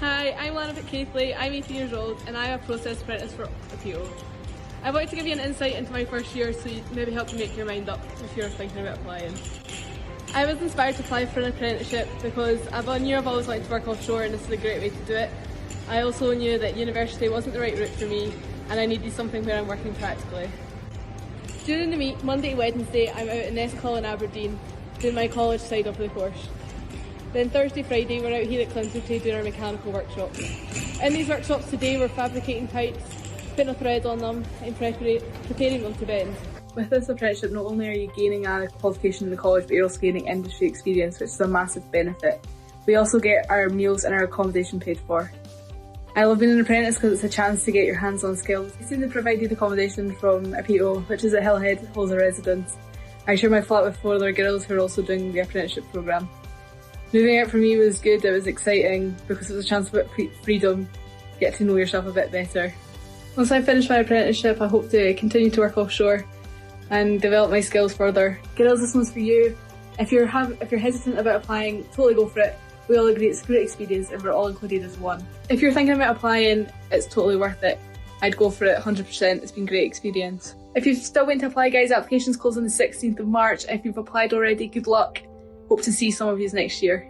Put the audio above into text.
Hi, I'm Lara Keithley, I'm 18 years old and I'm a Process Apprentice for APO. I wanted to give you an insight into my first year so you maybe help you make your mind up if you're thinking about applying. I was inspired to apply for an apprenticeship because I knew I've always wanted to work offshore and this is a great way to do it. I also knew that university wasn't the right route for me and I needed something where I'm working practically. During the week, Monday to Wednesday, I'm out in Neskall in Aberdeen doing my college side of the course. Then Thursday, Friday, we're out here at Clinton doing our mechanical workshops. In these workshops today, we're fabricating pipes, putting a thread on them and preparing them to bend. With this apprenticeship, not only are you gaining a qualification in the college, but you're also gaining industry experience, which is a massive benefit. We also get our meals and our accommodation paid for. I love being an apprentice because it's a chance to get your hands-on skills. We seem to provide accommodation from APO, which is at Hillhead, holds a residence. I share my flat with 4 other girls who are also doing the apprenticeship programme. Moving out for me was good, it was exciting because it was a chance for freedom, get to know yourself a bit better. Once I finish my apprenticeship, I hope to continue to work offshore and develop my skills further. Girls, this one's for you. If you're hesitant about applying, totally go for it. We all agree it's a great experience and we're all included as one. If you're thinking about applying, it's totally worth it. I'd go for it 100%, it's been a great experience. If you're still waiting to apply, guys, applications close on the 16th of March. If you've applied already, good luck. Hope to see some of you next year.